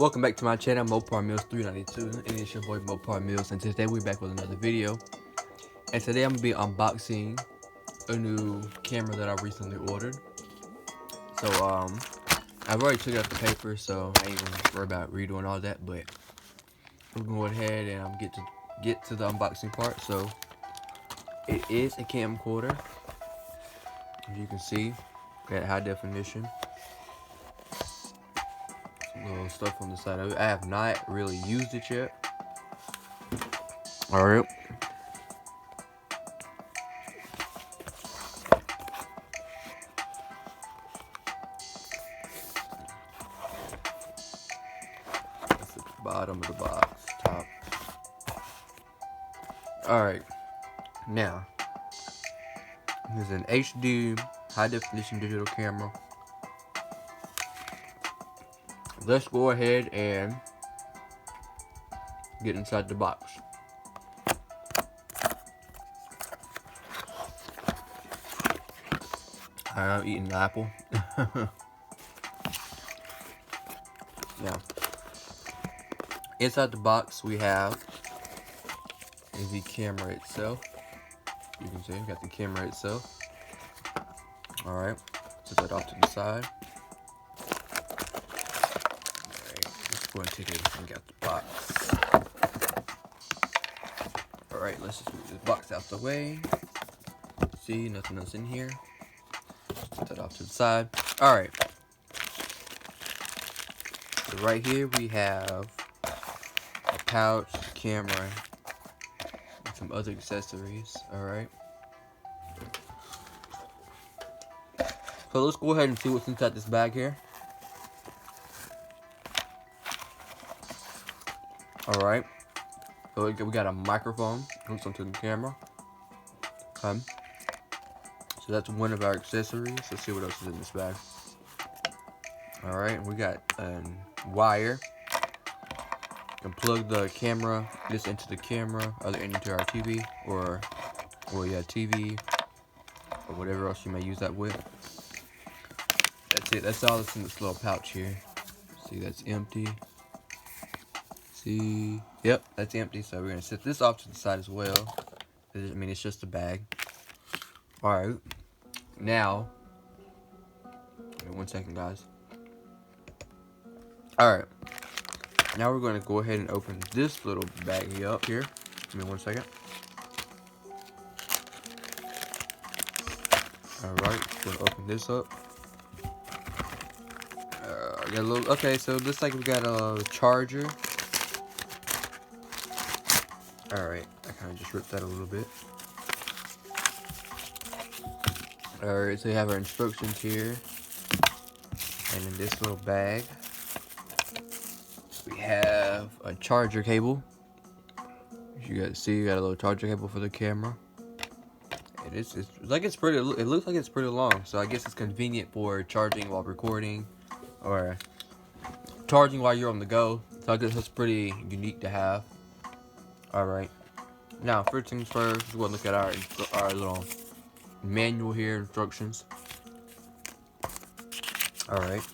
Welcome back to my channel, MOPAR Mills 392, and it's your boy MOPAR Mills, and today we're back with another video. And today I'm gonna be unboxing a new camera that I recently ordered. So I've already took out the paper, so I ain't gonna worry about redoing all that. But we're gonna go ahead and get to the unboxing part. So it is a camcorder, as you can see, got high definition. Little stuff on the side of it. I have not really used it yet. Alright. That's the bottom of the box. Top. Alright. Now, there's an HD high definition digital camera. Let's go ahead and get inside the box. I'm eating an apple. Now, inside the box we have the camera itself. You can see we got the camera itself. Alright, set that off to the side. Let's go and take everything out the box. Alright, let's just move this box out the way. See, nothing else in here. Put that off to the side. Alright. So right here we have a pouch, camera, and some other accessories. Alright. So let's go ahead and see what's inside this bag here. Alright, so we got a microphone hooked onto the camera. So that's one of our accessories. Let's see what else is in this bag. Alright, we got a wire. You can plug the camera, this into the camera, other end into our TV, or TV, or whatever else you may use that with. That's it, that's all that's in this little pouch here. See, that's empty. See, yep, that's empty, so we're gonna set this off to the side as well. I mean, it's just a bag. Alright, now, wait 1 second, guys. Alright, now we're gonna go ahead and open this little baggie up here. Give me 1 second. Alright, we're gonna open this up. Got a little, okay, so it looks like we got a charger. Alright, I kind of just ripped that a little bit. Alright, so you have our instructions here. And in this little bag, we have a charger cable. As you guys see, you got a little charger cable for the camera. And it looks like it's pretty long, so I guess it's convenient for charging while recording or charging while you're on the go. So I guess that's pretty unique to have. Alright, now first things first, we're going to look at our little manual here, instructions. Alright,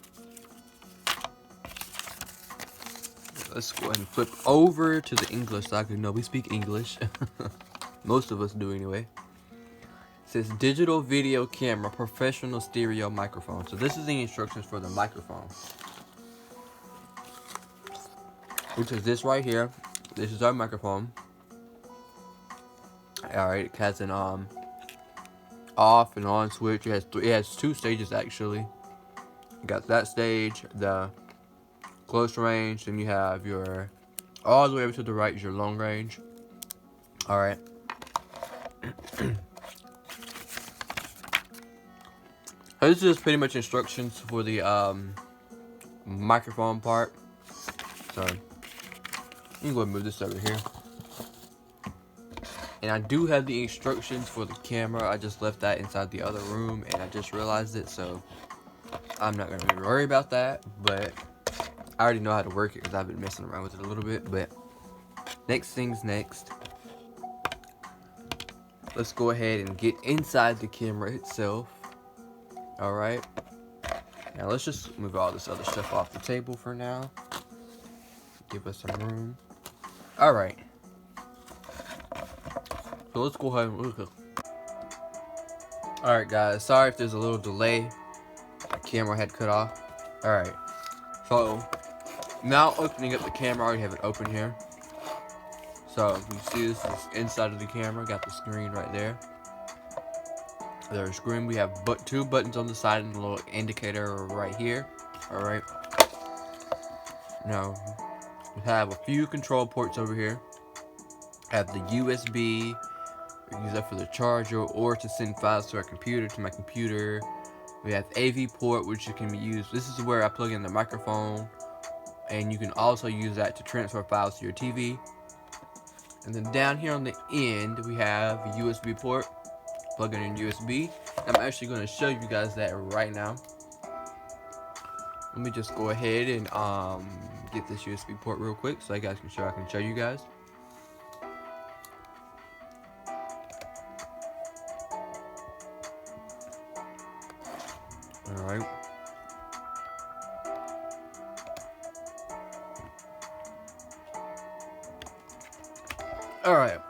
let's go ahead and flip over to the English so I can know we speak English. Most of us do anyway. It says digital video camera, professional stereo microphone. So this is the instructions for the microphone, which is this right here. This is our microphone. Alright, it has an off and on switch. It has two stages actually. You got that stage, the close range, then you have your all the way over to the right is your long range. Alright. This is just pretty much instructions for the microphone part. So you can go and move this over here. And I do have the instructions for the camera. I just left that inside the other room and I just realized it, so I'm not going to worry about that. But I already know how to work it because I've been messing around with it a little bit. But next thing's next. Let's go ahead and get inside the camera itself. Alright. Now let's just move all this other stuff off the table for now. Give us some room. Alright. So let's go ahead and look. Alright guys, sorry if there's a little delay. My camera had cut off. Alright. So now opening up the camera, I already have it open here. So you see this is inside of the camera, got the screen right there. There's a screen, we have two buttons on the side and a little indicator right here. Alright. Now we have a few control ports over here. Have the USB, we use that for the charger or to send files to our computer, to my computer. We have AV port, which can be used. This is where I plug in the microphone, and you can also use that to transfer files to your TV. And then down here on the end, we have a USB port, plug in USB. I'm actually going to show you guys that right now. Let me just go ahead and get this USB port real quick so I can show you guys. Alright. Alright.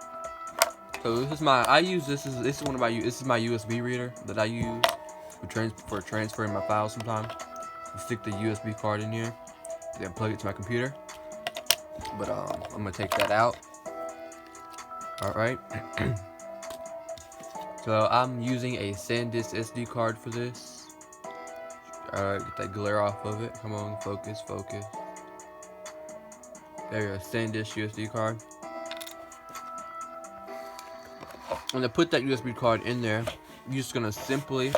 So this is my this is my USB reader that I use for transferring my files sometimes. I stick the USB card in here, then plug it to my computer. But I'm gonna take that out. Alright. So I'm using a SanDisk SD card for this. Alright, get that glare off of it. Come on, focus. There you go, SanDisk USB card. When I put that USB card in there, you're just gonna simply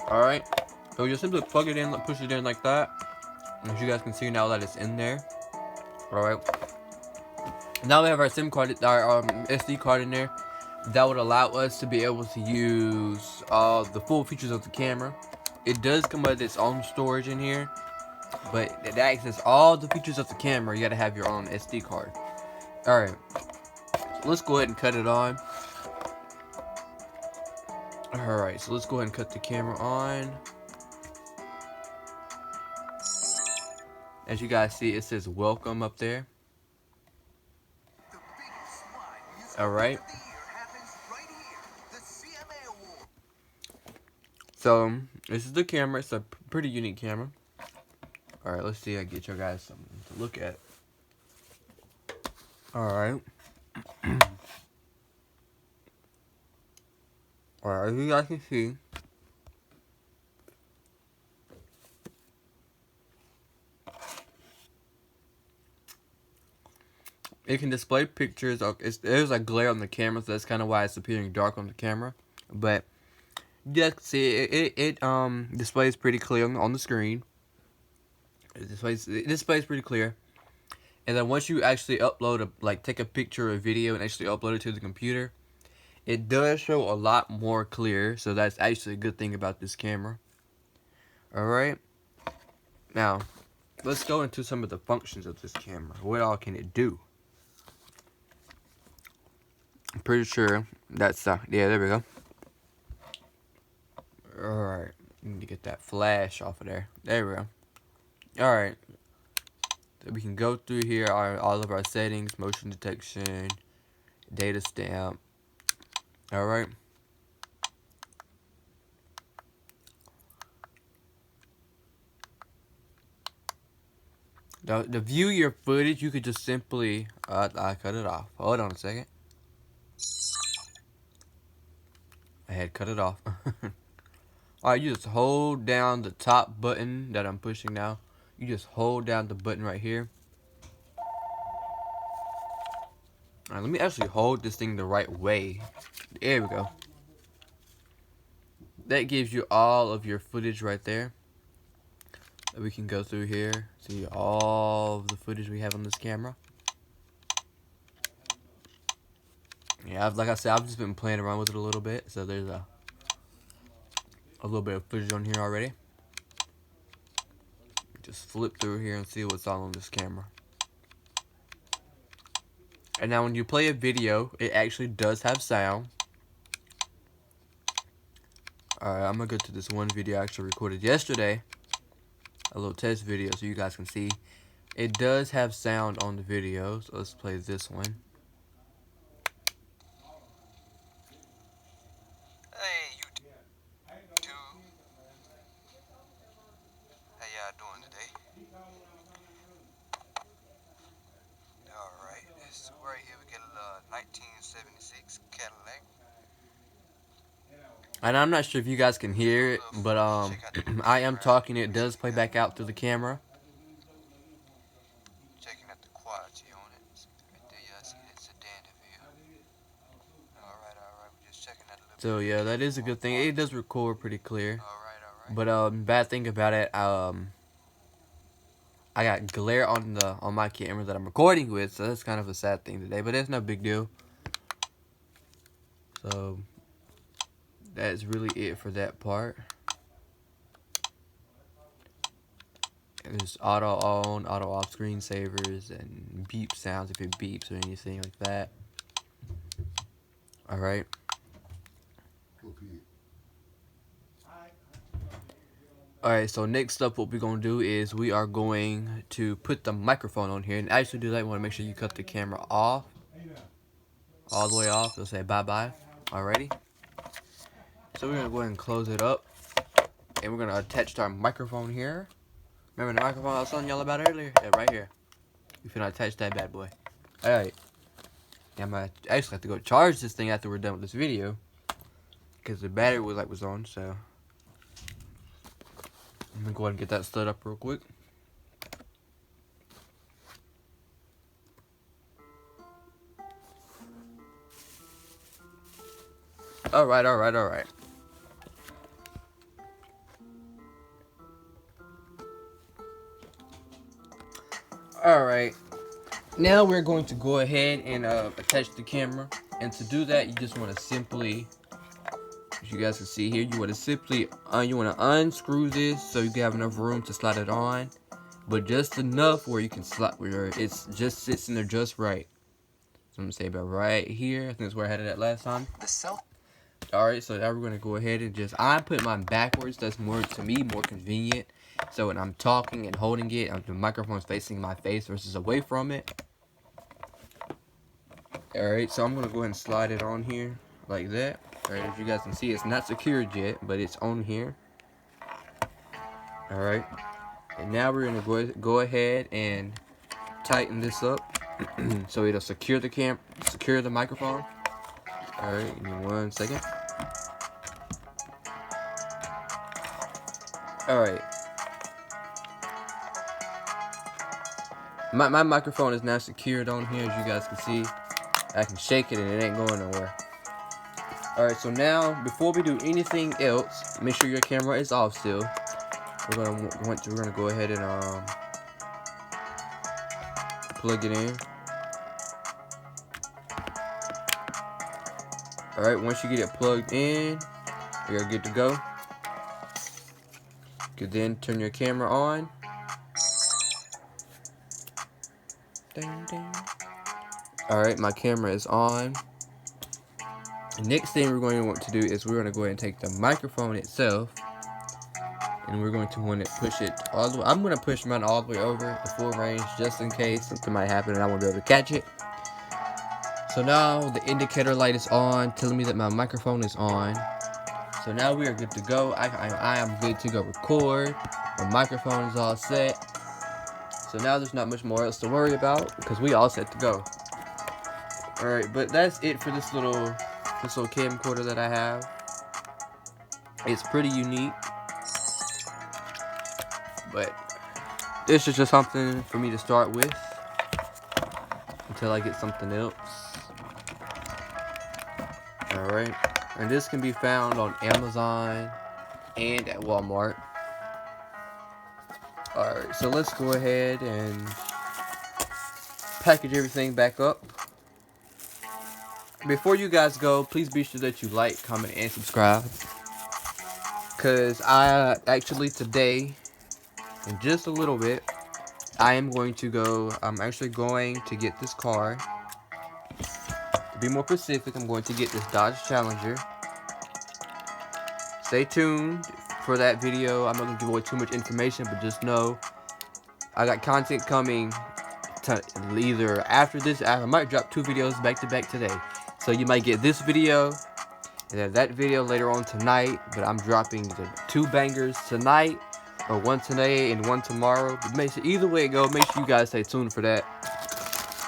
alright, so you just simply plug it in, push it in like that. As you guys can see now that it's in there. Alright. Now we have our SIM card, our SD card in there. That would allow us to be able to use the full features of the camera. It does come with its own storage in here, but to access all the features of the camera, you gotta have your own SD card. Alright, so let's go ahead and cut it on. Alright, so let's go ahead and cut the camera on. As you guys see, it says welcome up there. Alright. So, this is the camera. It's a pretty unique camera. Alright, let's see. I get you guys something to look at. Alright. Alright, as you guys can see, it can display pictures. There's a glare on the camera, so that's kind of why it's appearing dark on the camera. But you guys can see it displays pretty clear on the screen. It displays pretty clear. And then once you actually upload take a picture or video and actually upload it to the computer, it does show a lot more clear. So that's actually a good thing about this camera. Alright. Now, let's go into some of the functions of this camera. What all can it do? I'm pretty sure that's yeah, there we go. Alright, need to get that flash off of there. There we go. Alright, so we can go through here all of our settings, motion detection, data stamp. Alright. To view your footage, you could just simply I cut it off. Hold on a second. I had cut it off. Alright, you just hold down the top button that I'm pushing now. You just hold down the button right here. Alright, let me actually hold this thing the right way. There we go. That gives you all of your footage right there. We can go through here, see all of the footage we have on this camera. Yeah, like I said, I've just been playing around with it a little bit, so there's a little bit of footage on here already. Just flip through here and see what's all on this camera. And now when you play a video, it actually does have sound. Alright, I'm gonna go to this one video I actually recorded yesterday. A little test video so you guys can see. It does have sound on the video, so let's play this one. Hey, YouTube. How y'all doing today? Alright, this right here we get a 1976 Cadillac. And I'm not sure if you guys can hear it, but I am talking. It does play back out through the camera. Checking out the quality on it. Right there, y'all see that sedan view. Alright, we're just checking out a little So yeah, that is a good thing. It does record pretty clear. Alright. But bad thing about it, I got glare on my camera that I'm recording with, so that's kind of a sad thing today. But it's no big deal. So that's really it for that part. There's auto on, auto off screensavers, and beep sounds if it beeps or anything like that. Alright. Alright, so next up what we're going to do is we are going to put the microphone on here. And actually do that, you want to make sure you cut the camera off. All the way off. It'll say bye-bye. Alrighty. So we're going to go ahead and close it up. And we're going to attach our microphone here. Remember the microphone I was telling y'all about earlier? Yeah, right here. We're going to attach that bad boy. Alright. Yeah, I'm going to actually have to go charge this thing after we're done with this video. Because the battery was on, so I'm going to go ahead and get that stood up real quick. Alright. Alright. Now we're going to go ahead and attach the camera. And to do that, you just want to simply, as you guys can see here, you want to simply unscrew this so you can have enough room to slide it on. But just enough where you can slide, where it just sits in there just right. So I'm going to say about right here. I think that's where I had it at last time. Alright, so now we're going to go ahead and I put mine backwards. That's more, to me, more convenient. So when I'm talking and holding it, the microphone's facing my face versus away from it. Alright, so I'm going to go ahead and slide it on here like that. Alright, as you guys can see, it's not secured yet, but it's on here. Alright, and now we're going to go ahead and tighten this up so it'll secure the microphone. Alright, give me 1 second. Alright. My microphone is now secured on here, as you guys can see. I can shake it and it ain't going nowhere. Alright, so now, before we do anything else, make sure your camera is off still. We're gonna go ahead and plug it in. Alright, once you get it plugged in, you're good to go. You can then turn your camera on. Ding, ding. Alright, my camera is on. The next thing we're going to want to do is we're going to go ahead and take the microphone itself, and we're going to want to push it all the way. I'm going to push mine all the way over the full range just in case something might happen and I won't be able to catch it. So now the indicator light is on, telling me that my microphone is on. So now we are good to go. I am good to go record. My microphone is all set. So now there's not much more else to worry about because we all set to go. Alright, but that's it for this little camcorder that I have. It's pretty unique, but this is just something for me to start with until I get something else. Alright, and this can be found on Amazon and at Walmart. Alright, so let's go ahead and package everything back up. Before you guys go, please be sure that you like, comment, and subscribe. Because I actually today, in just a little bit, I'm actually going to get this car to be more specific, I'm going to get this Dodge Challenger. Stay tuned for that video. I'm not going to give away too much information, but just know I got content coming to either after this. I might drop 2 videos back to back today. So you might get this video and then that video later on tonight, but I'm dropping the 2 bangers tonight, or 1 today and 1 tomorrow. But make sure, either way it goes, make sure you guys stay tuned for that,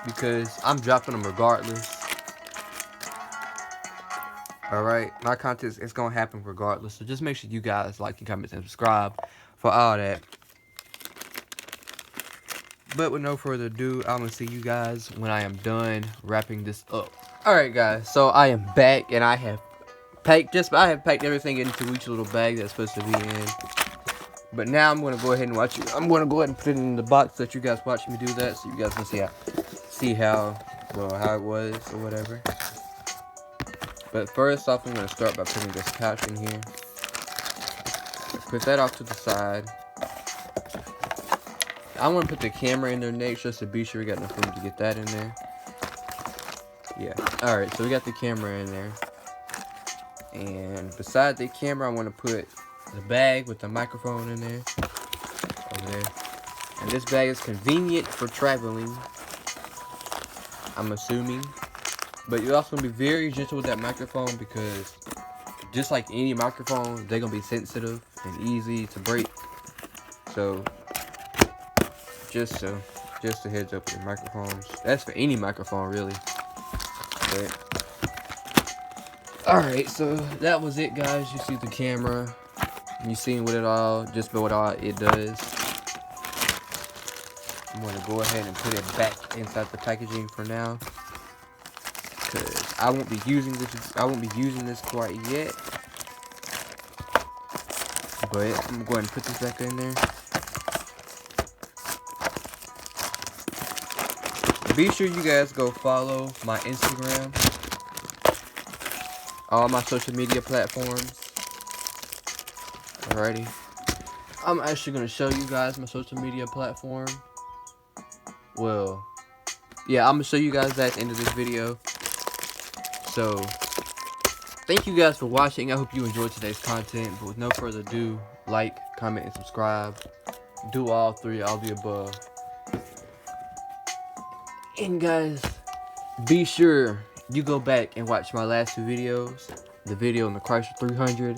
because I'm dropping them regardless. Alright, my content is gonna happen regardless, so just make sure you guys like and comment and subscribe for all that. But with no further ado, I'm gonna see you guys when I am done wrapping this up. Alright guys, so I am back, and I have packed everything into each little bag that's supposed to be in. But now I'm gonna go ahead and I'm gonna go ahead and put it in the box that you guys watched me do that, so you guys can see how it was or whatever. But first off, I'm gonna start by putting this pouch in here. Put that off to the side. I want to put the camera in there next, just to be sure we got enough room to get that in there. Yeah. Alright, so we got the camera in there. And beside the camera, I want to put the bag with the microphone in there. Over there. And this bag is convenient for traveling, I'm assuming. But you're also going to be very gentle with that microphone, because just like any microphone, they're going to be sensitive and easy to break. So just a heads up with microphones. That's for any microphone, really. But alright, so that was it, guys. You see the camera. You seen what it all it does. I'm gonna go ahead and put it back inside the packaging for now, because I won't be using this quite yet. But I'm going to put this back in there. Be sure you guys go follow my Instagram, all my social media platforms. Alrighty. I'm actually going to show you guys my social media platform. Well, yeah, I'm going to show you guys that at the end of this video. So, thank you guys for watching. I hope you enjoyed today's content. But with no further ado, like, comment, and subscribe. Do all 3, all the above. And guys, be sure you go back and watch my last 2 videos. The video on the Chrysler 300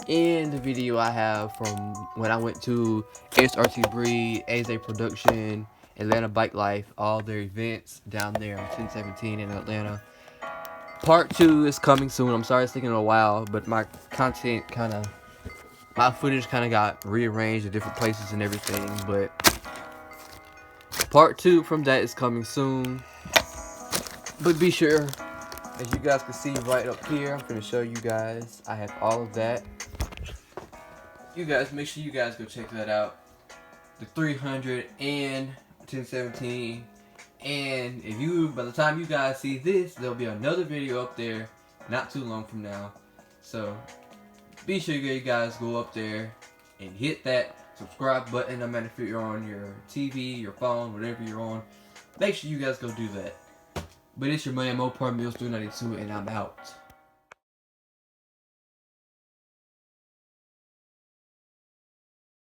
and the video I have from when I went to SRT Breed, AZ Production, Atlanta Bike Life, all their events down there on 1017 in Atlanta. Part 2 is coming soon. I'm sorry it's taking a while, but my footage kind of got rearranged at different places and everything, but part 2 from that is coming soon. But be sure, as you guys can see right up here, I'm going to show you guys. I have all of that. You guys, make sure you guys go check that out. The 300 and 1017. And by the time you guys see this, there'll be another video up there not too long from now. So be sure you guys go up there and hit that subscribe button, no matter if you're on your TV, your phone, whatever you're on. Make sure you guys go do that. But it's your man MOPAR Mills 392, and I'm out.